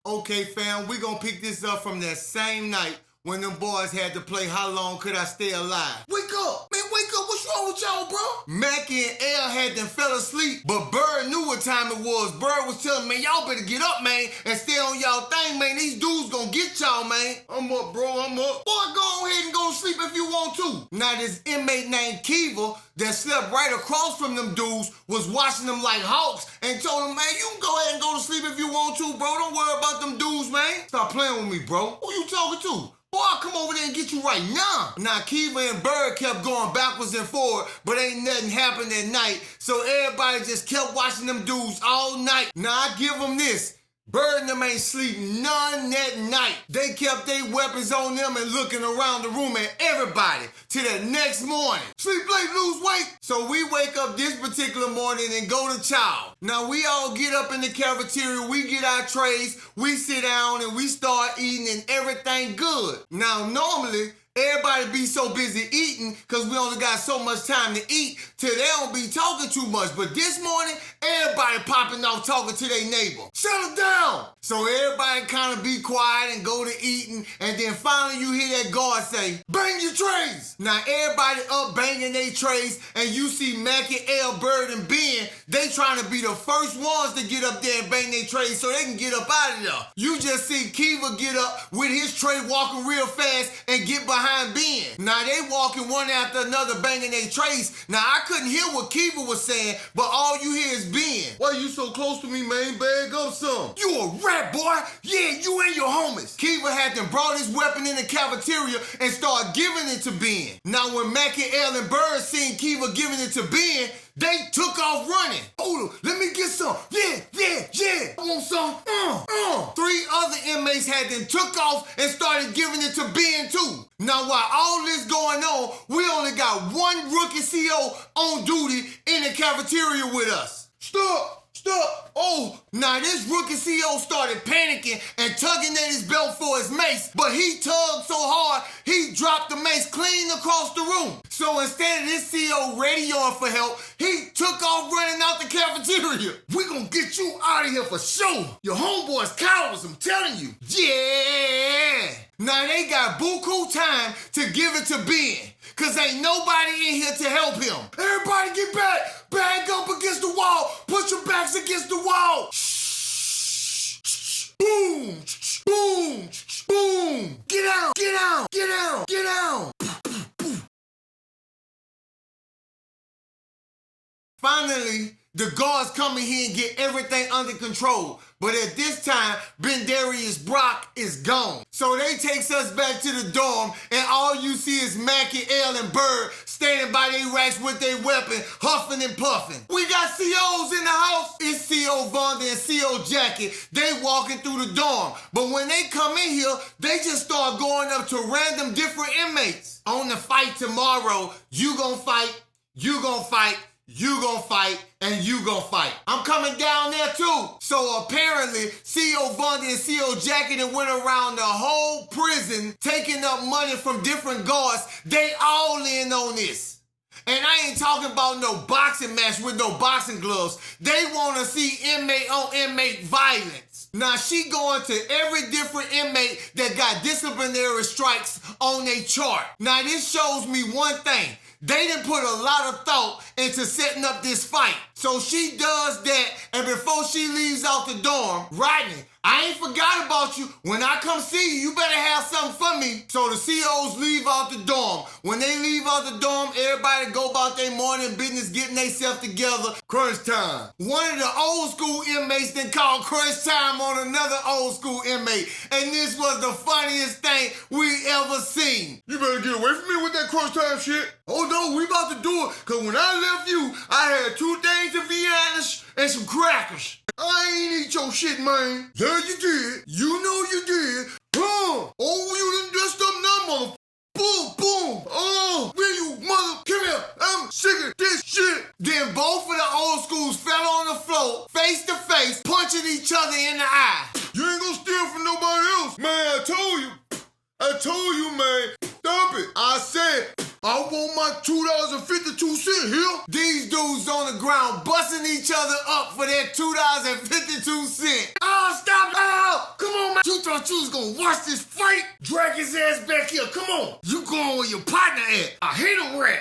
Okay, fam, we gonna pick this up from that same night when them boys had to play How Long Could I Stay Alive. Wake up! Man, wake up! What's wrong with y'all, bro? Mackie and L had them fell asleep, but Bird knew what time it was. Bird was telling me, man, y'all better get up, man, and stay on y'all thing, man. These dudes gonna get y'all, man. I'm up, bro, I'm up. Boy, go ahead and go to sleep if you want to. Now, this inmate named Kiva that slept right across from them dudes was watching them like hawks and told them, man, you can go ahead and go to sleep if you want to, bro. Don't worry about them dudes, man. Stop playing with me, bro. Who you talking to? Boy, I'll come over there and get you right now. Now, Kiva and Bird kept going backwards and forward, but ain't nothing happened at night, so everybody just kept watching them dudes all night. Now, I give them this. Bird and them ain't sleep none that night. They kept their weapons on them and looking around the room at everybody till the next morning. Sleep late, lose weight. So we wake up this particular morning and go to chow. Now we all get up in the cafeteria, we get our trays, we sit down and we start eating and everything good. Now normally, everybody be so busy eating because we only got so much time to eat till they don't be talking too much. But this morning, everybody popping off talking to their neighbor. Settle down! So everybody kind of be quiet and go to eating, and then finally you hear that guard say, bang your trays! Now everybody up banging their trays, and you see Mackie, L, Bird, and Ben, they trying to be the first ones to get up there and bang their trays so they can get up out of there. You just see Kiva get up with his tray walking real fast and get behind Ben. Now they walking one after another banging their trays. Now I couldn't hear what Kiva was saying, but all you hear is Ben. Why you so close to me, man? Bag up some. You a rat, boy. Yeah, you and your homies. Kiva had them brought his weapon in the cafeteria and started giving it to Ben. Now when Mackie, L, and Bird seen Kiva giving it to Ben, they took off running. Hold on, let me get some. Yeah. I want some. Three other inmates had them took off and started giving it to Ben too. Now while all this going on, we only got one rookie CO on duty in the cafeteria with us. Stop. Oh, now this rookie CO started panicking and tugging at his belt for his mace, but he tugged so hard, he dropped the mace clean across the room. So instead of this CO radioing for help, he took off running out the cafeteria. We gonna get you out of here for sure. Your homeboy's cowards, I'm telling you. Yeah. Now they got buku time to give it to Ben, cause ain't nobody in here to help him. Everybody get back. Bag up against the wall. Put your backs against the wall. Shh. Boom. Boom. Boom. Get out. Get out. Get out. Get out. Finally, the guards come in here and get everything under control. But at this time, Bendarius Brock is gone. So they takes us back to the dorm, and all you see is Mackie, L, and Bird standing by their racks with their weapon, huffing and puffing. We got COs in the house. It's CO Vonda and CO Jackie. They walking through the dorm. But when they come in here, they just start going up to random different inmates. On the fight tomorrow, you gonna fight, you gonna fight, you gonna fight, and you gonna fight. I'm coming down there too. So apparently, CO Vonda and CO Jackie that went around the whole prison taking up money from different guards. They all in on this. And I ain't talking about no boxing match with no boxing gloves. They wanna see inmate on inmate violence. Now she going to every different inmate that got disciplinary strikes on their chart. Now this shows me one thing. They didn't put a lot of thought into setting up this fight. So she does that, and before she leaves out the dorm, Rodney, I ain't forgot about you. When I come see you, you better have something for me. So the COs leave out the dorm. When they leave out the dorm, everybody go about their morning business, getting themselves together. Crunch time. One of the old school inmates then called crunch time on another old school inmate. And this was the funniest thing we ever seen. You better get away from me with that crunch time shit. Oh no, we about to do it. Cause when I left you, I had 2 things of Vienna's and some crackers. I ain't eat your shit, man. Yeah, you did. You know you did. Oh, you done dressed up now, mother. Boom. Oh, will you, mother? Come here. I'm sick of this shit. Then both of the old schools fell on the floor, face to face, punching each other in the eye. You ain't gonna steal from nobody else. Man, I told you, man. Stop it. I said, I want my $2.52 here. These dudes on the ground busting each other up for their $2.52. Ah, stop. Oh, come on, man. You thought you was gonna watch this fight? Drag his ass back here. Come on. You going where your partner at. I hate him rat.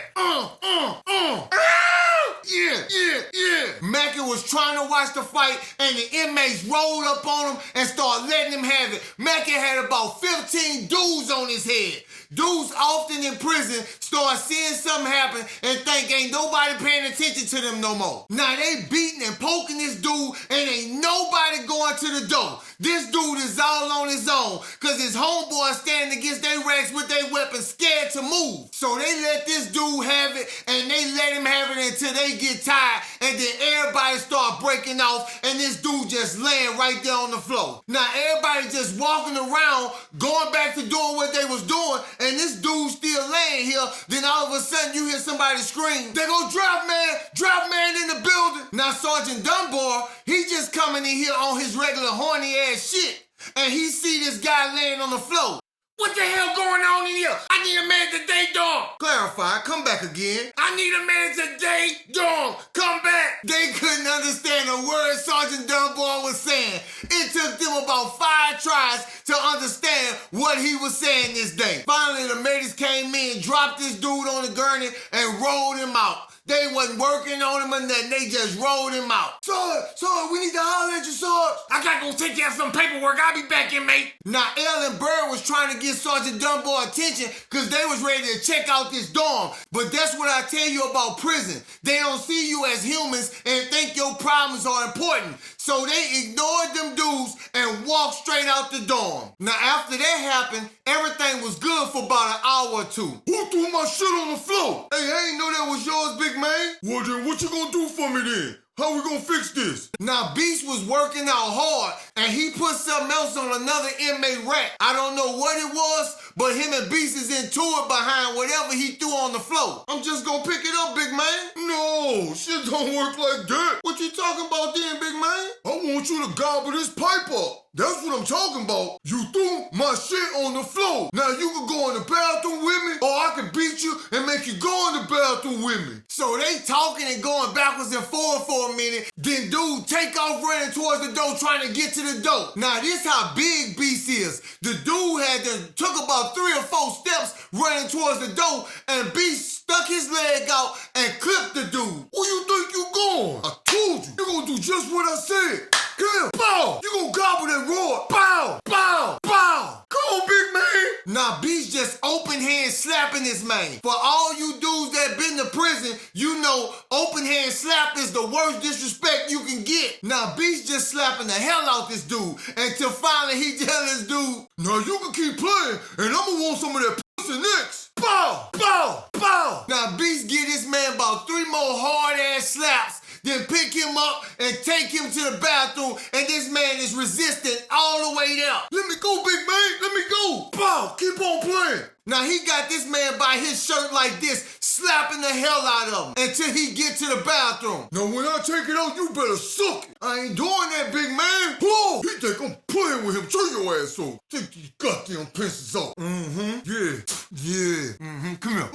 Yeah. Mackie was trying to watch the fight, and the inmates rolled up on him and started letting him have it. Mackie had about 15 dudes on his head. Dudes often in prison start seeing something happen and think ain't nobody paying attention to them no more. Now they beating and poking this dude and ain't nobody going to the door. This dude is all on his own because his homeboy standing against their racks with their weapons scared to move. So they let this dude have it and they let him have it until they get tired, and then everybody start breaking off and this dude just laying right there on the floor. Now everybody just walking around going back to doing what they was doing, and this dude still laying here. Then all of a sudden you hear somebody scream, "They go drop man in the building." Now Sergeant Dunbar, he just coming in here on his regular horny ass shit, and he see this guy laying on the floor. What the hell going on in here? I need a man today, dog. Clarify, come back again. I need a man today, dog. Come back. They couldn't understand a word Sergeant Dunbar was saying. It took them about 5 tries to understand what he was saying this day. Finally, the medics came in, dropped this dude on the gurney, and rolled him out. They wasn't working on him or nothing. They just rolled him out. Sorry, we need to holler at you, Sarge. I gotta go take care of some paperwork. I'll be back in, mate. Now, Ellen Bird was trying to get Sergeant Dunbar attention because they was ready to check out this dorm. But that's what I tell you about prison. They don't see you as humans and think your problems are important. So they ignored them dudes and walked straight out the dorm. Now, after that happened, everything was good for about an hour or two. Who threw my shit on the floor? Hey, I ain't know that was yours, big man. Well, then what you gonna do for me then? How we gonna fix this? Now, Beast was working out hard, and he put something else on another inmate rack. I don't know what it was, but him and Beast is into it behind whatever he threw on the floor. I'm just gonna pick it up, big man. No, shit don't work like that. What you talking about then, big man? I want you to gobble this pipe up. That's what I'm talking about. You threw my shit on the floor. Now you can go in the bathroom with me, or I can beat you and make you go in the bathroom with me. So they talking and going backwards and forward for a minute. Then dude take off running towards the door trying to get to the door. Now this how big Beast is. The dude took about 3 or 4 steps running towards the door, and Beast stuck his leg out and clipped the dude. Where you think you going? I told you. You gonna do just what I said. Come here. Bow. You gonna gobble that roar. Bow. Bow. Bow. Come on, big man. Now, Beast just open hand slapping this man. For all you dudes that been to prison, you know open hand slap is the worst disrespect you can get. Now, Beast just slapping the hell out this dude until finally he tell this dude, "Now you can keep playing, and I'm gonna want some of that pussy next." Bow. Bow. Bow. Now, Beast give this man about 3 more hard-ass slaps, then pick him up and take him to the bathroom, and this man is resisting all the way there. "Let me go, big man, let me go." Bow, keep on playing. Now he got this man by his shirt like this, slapping the hell out of him until he get to the bathroom. "Now when I take it out, you better suck it." "I ain't doing that, big man." "Whoa, he think I'm playing with him. Turn your ass off. Take these goddamn pencils off." Yeah. Come here.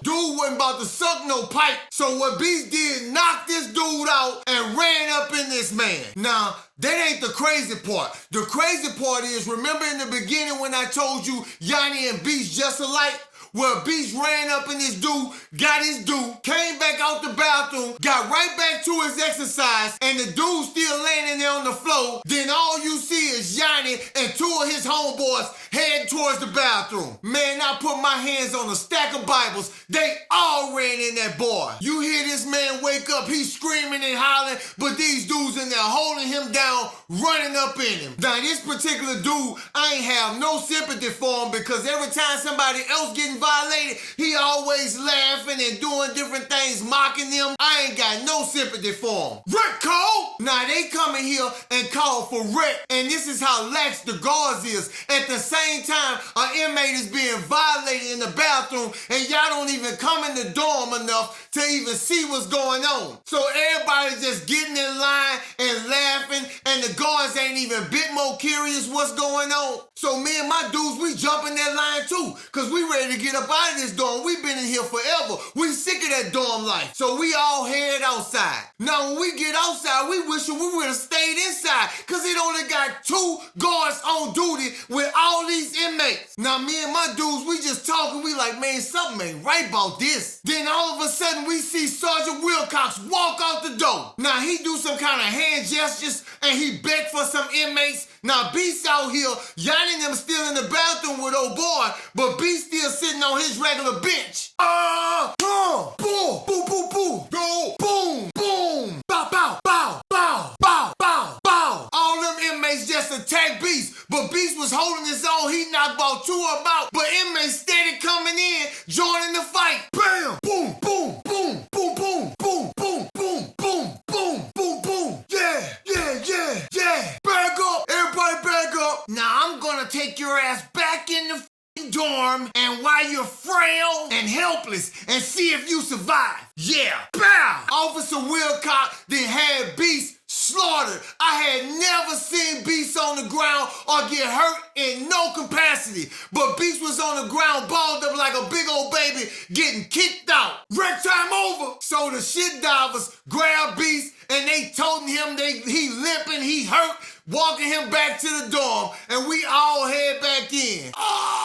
Dude wasn't about to suck no pipe. So what Beast did, knocked this dude out and ran up in this man. Now, that ain't the crazy part. The crazy part is, remember in the beginning when I told you Yanni and Beast just alike? Well, Beast ran up in this dude, got his dude, came back out the bathroom, got right back to his exercise, and the dude still laying there on the floor. Then all you see is Yanni and 2 of his homeboys heading towards the bathroom. Man, I put my hands on a stack of Bibles. They all ran in that boy. You hear this man wake up, he's screaming and hollering, but these dudes in there holding him down, running up in him. Now, this particular dude, I ain't have no sympathy for him because every time somebody else getting violated, he always laughing and doing different things, mocking them. I ain't got no sympathy for him. Wreck call? Now they come in here and call for wreck, and this is how lax the guards is. At the same time, an inmate is being violated in the bathroom, and y'all don't even come in the dorm enough to even see what's going on. So everybody's just getting in line and laughing, and the guards ain't even a bit more curious what's going on. So me and my dudes, we jump in that line too, cause we ready to get up out of this dorm. We been in here forever. We sick of that dorm life. So we all head outside. Now when we get outside, we wishing we would have stayed inside, cause it only got 2 guards on duty with all these inmates. Now me and my dudes, we just talking. We like, man, something ain't right about this. Then all of a sudden we see Sergeant Wilcox walk out the door. Now he do some kind of hand gestures and he beg for some inmates. Now Beast out here, Yanni and them still in the bathroom with old boy, but Beast still sitting on his regular bench. Boom, boom, boom, boom, boom, go, boom, boom, bow, bow, bow, bow, bow, bow, bow. All them inmates just attacked Beast, but Beast was holding his own. He knocked about 2 of them out, but inmates steady coming in, joining the fight. Bam, boom, boom, boom, boom, boom, boom, boom, boom, boom, boom, boom, boom. Yeah, yeah, yeah, yeah. Back up, everybody back up. Now I'm gonna take your ass back in the dorm, and while you're frail and helpless, and see if you survive. Yeah, bow. Officer Wilcox then had Beast slaughtered. I had never seen Beast on the ground or get hurt in no capacity, but Beast was on the ground balled up like a big old baby getting kicked out. Wreck time over. So the shit divers grabbed Beast and they told him he limping, he hurt, walking him back to the dorm, and we all head back in.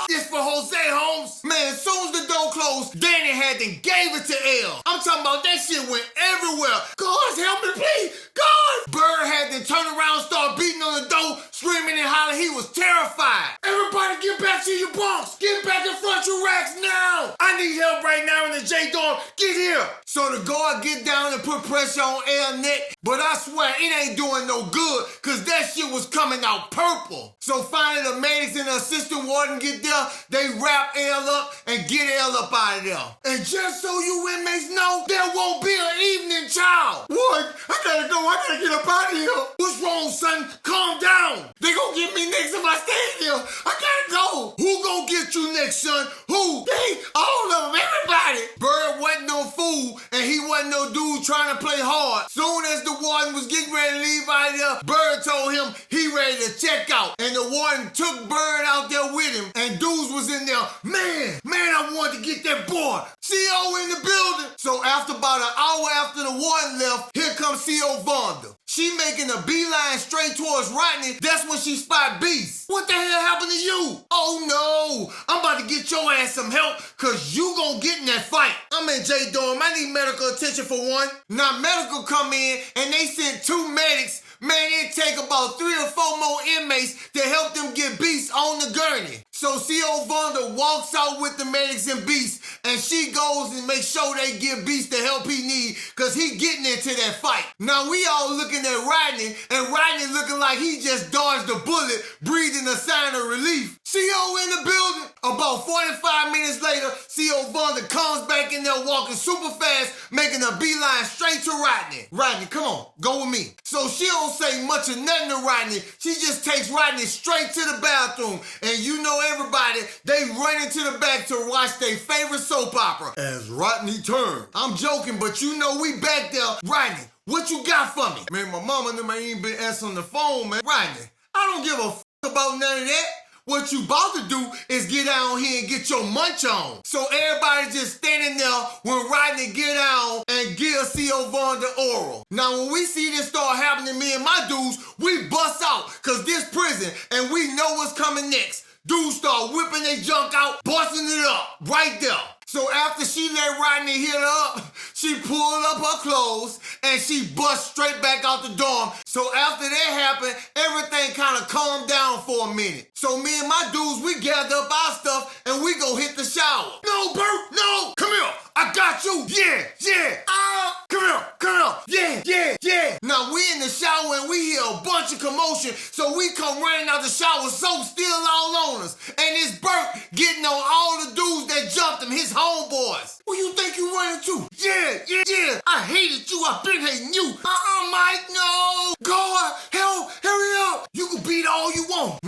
This for Jose Holmes. Man, as soon as the door closed, Danny had to gave it to L. I'm talking about that shit went everywhere. Guards, help me, please. Guards! Bird had to turn around, start beating on the door, screaming and hollering. He was terrified. Everybody get back to your bunks. Get back in front of your racks now. I need help right now in the J dorm. Get here. So the guard get down and put pressure on L neck, but I swear it ain't doing no good, cause that shit was coming out purple. So finally the medics and the assistant warden get there, they wrap L up and get L up out of there. And just so you inmates know, there won't be an evening child. What? I gotta go, I gotta get up out of here. What's wrong, son? Calm down. They gonna get me next if I stay here. I gotta go. Who gonna get you next, son? Who? They, all of them, everybody. Bird wasn't no fool, and he wasn't no dude trying to play hard. Soon as the warden was getting ready to leave out of there, Bird told him he ready to check out. And the warden took Bird out there with him, and dudes was in there. Man, I wanted to get that boy. CO in the building. So after about an hour after the warden left, here comes CO Vonda. She making a beeline straight towards Rodney. That's when she spot Beast. What the hell happened to you? Oh no, I'm about to get your ass some help, cause you gonna get in that fight. I'm in J dorm, I need medical attention for one. Now medical come in and they sent 2 medics. Man, it take about 3 or 4 more inmates to help them get Beast on the gurney. So CO Vonda walks out with the medics and Beast, and she goes and makes sure they give Beast the help he need, cause he getting into that fight. Now we all looking at Rodney, and Rodney looking like he just dodged a bullet, breathing a sign of relief. CO in the building. About 45 minutes later, CO Vonda comes back in there walking super fast, making a beeline straight to Rodney. Rodney, come on, go with me. So she don't say much of nothing to Rodney. She just takes Rodney straight to the bathroom. And you know everybody, they run into the back to watch their favorite soap opera as Rodney turns. I'm joking, but you know we back there. Rodney, what you got for me? Man, my mama and them ain't even been answering the phone, man. Rodney, I don't give a f about none of that. What you about to do is get down here and get your munch on. So everybody just standing there when Rodney get down and give CO Vonda oral. Now when we see this start happening to me and my dudes, we bust out, cause this prison and we know what's coming next. Dudes start whipping their junk out, busting it up right there. So after she let Rodney hit her up, she pulled up her clothes and she bust straight back out the dorm. So after that happened, everything kind of calmed down for a minute. So me and my dudes, we gather up our stuff and we go hit the shower. No, Bert, no, come here. I got you. Yeah. Come here. Yeah. Now we in the shower and we hear a bunch of commotion. So we come running out the shower, soap still all on us. And it's Bert getting on all the dudes that jumped him, his homeboys. Who you think you running to? Yeah. I hated you. I've been hating you. Mike, no. God, help, hurry up. You can beat all you want.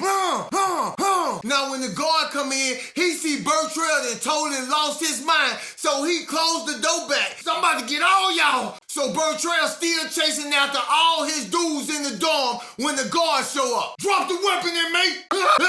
Now when the guard come in, he see Bert Trail and told fully lost his mind, so he closed the door back. So I'm about to get all y'all. So Bertrell still chasing after all his dudes in the dorm when the guards show up. Drop the weapon, inmate.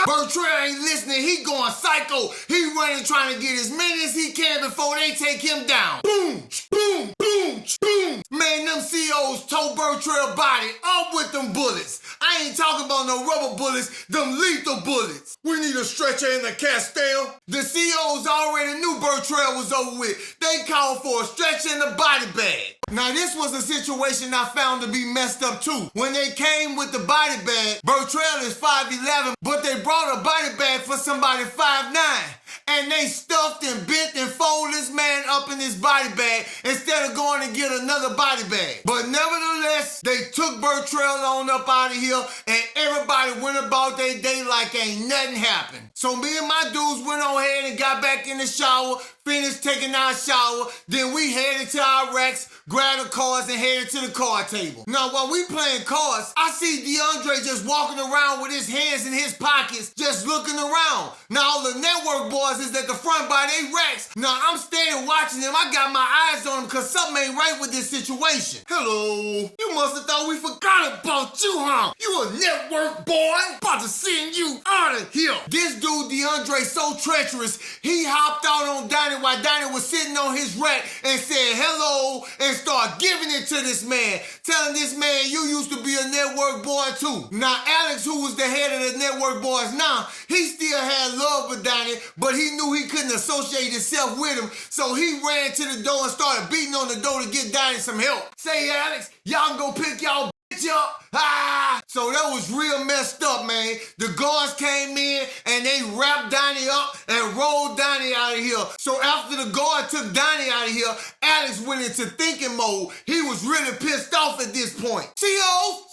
Bertrell ain't listening. He going psycho. He running trying to get as many as he can before they take him down. Boom, boom, boom, boom. Man, them COs towed Bertrell's body up with them bullets. I ain't talking about no rubber bullets, them lethal bullets. We need a stretcher in the Castell. The COs already knew Bertrell was over with. They called for a stretcher in the body bag. Now this was a situation I found to be messed up too. When they came with the body bag, Bertrell is 5'11", but they brought a body bag for somebody 5'9". And they stuffed and bent and folded this man up in his body bag instead of going to get another body bag. But nevertheless, they took Bertrell on up out of here and everybody went about their day like ain't nothing happened. So me and my dudes went on ahead and got back in the shower, finished taking our shower, then we headed to our racks, grabbed the cards and headed to the card table. Now while we playing cards, I see DeAndre just walking around with his hands in his pockets, just looking around. Now all the network boys is at the front by their racks. Now I'm standing watching them. I got my eyes on them because something ain't right with this situation. Hello. You must have thought we forgot about you, huh? You a network boy? About to send you out of here. This dude DeAndre so treacherous, he hopped out on Donnie while Donnie was sitting on his rack and said hello and start giving it to this man, telling this man you used to be a network boy too. Now Alex, who was the head of the network boys now, he still had love for Donnie, but he knew he couldn't associate himself with him, so he ran to the door and started beating on the door to get Donnie some help. Say, Alex, y'all go pick y'all bitch up. Ah! So that was real messed up, man. The guards came in and they wrapped Donnie up and rolled Donnie out of here. So after the guard took Donnie out of here, Alex went into thinking mode. He was really pissed off at this point. COs.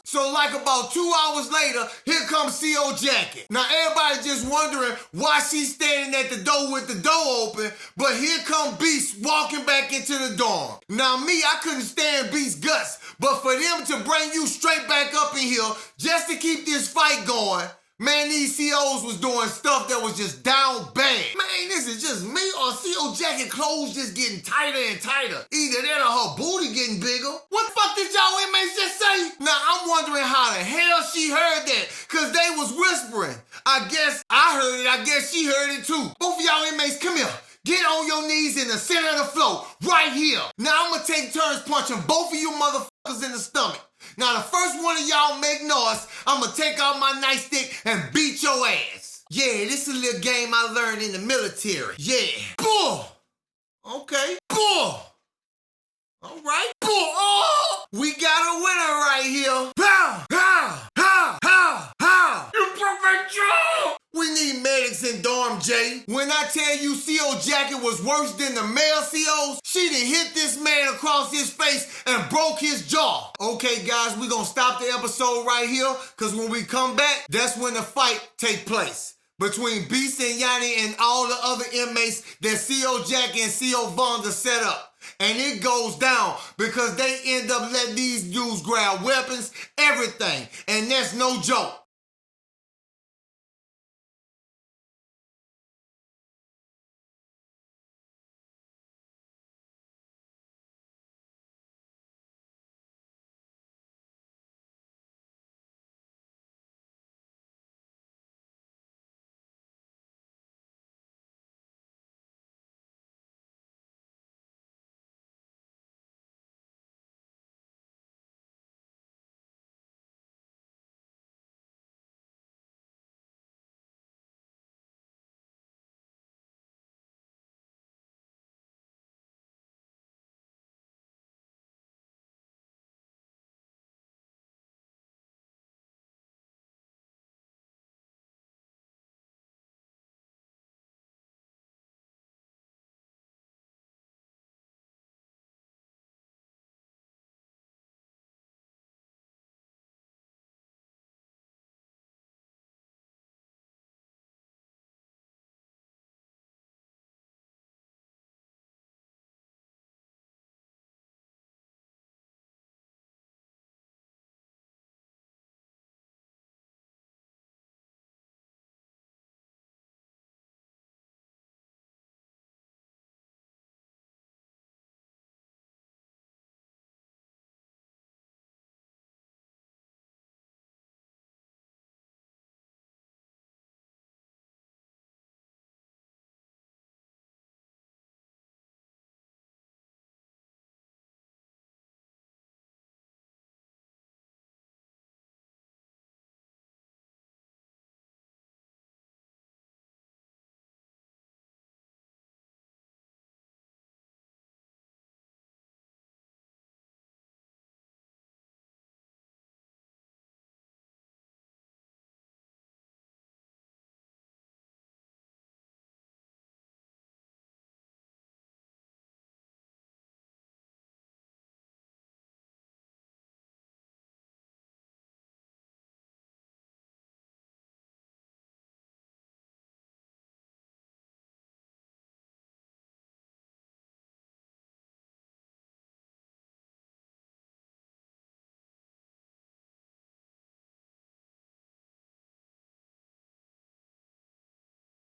So like about 2 hours later, here comes CO Jacket. Now everybody just wondering why she's standing at the door with the door open, but here come Beast walking back into the dorm. Now me, I couldn't stand Beast's guts, but for them to bring you straight back up in here just to keep this fight going, man, these COs was doing stuff that was just down bad. Man, this is just me or CO Jacket clothes just getting tighter and tighter. Either that or her booty getting bigger. What the fuck did y'all inmates just say? Now, I'm wondering how the hell she heard that, because they was whispering. I guess I heard it. I guess she heard it too. Both of y'all inmates, come here. Get on your knees in the center of the floor, right here. Now, I'm gonna take turns punching both of you motherfuckers in the stomach. Now, the first one of y'all make noise, I'm gonna take out my nightstick and beat your ass. Yeah, this is a little game I learned in the military. Yeah. Bull. Okay. Bull. All right. Bull. Oh, we got a winner right here. How? You perfect job. We need medics in dorm, J. When I tell you CO Jacket was worse than the male COs, she done hit this man across his face and broke his jaw. Okay, guys, we gonna stop the episode right here, because when we come back, that's when the fight take place between Beast and Yanni and all the other inmates that CO Jacket and CO Vonda set up. And it goes down because they end up letting these dudes grab weapons, everything. And that's no joke.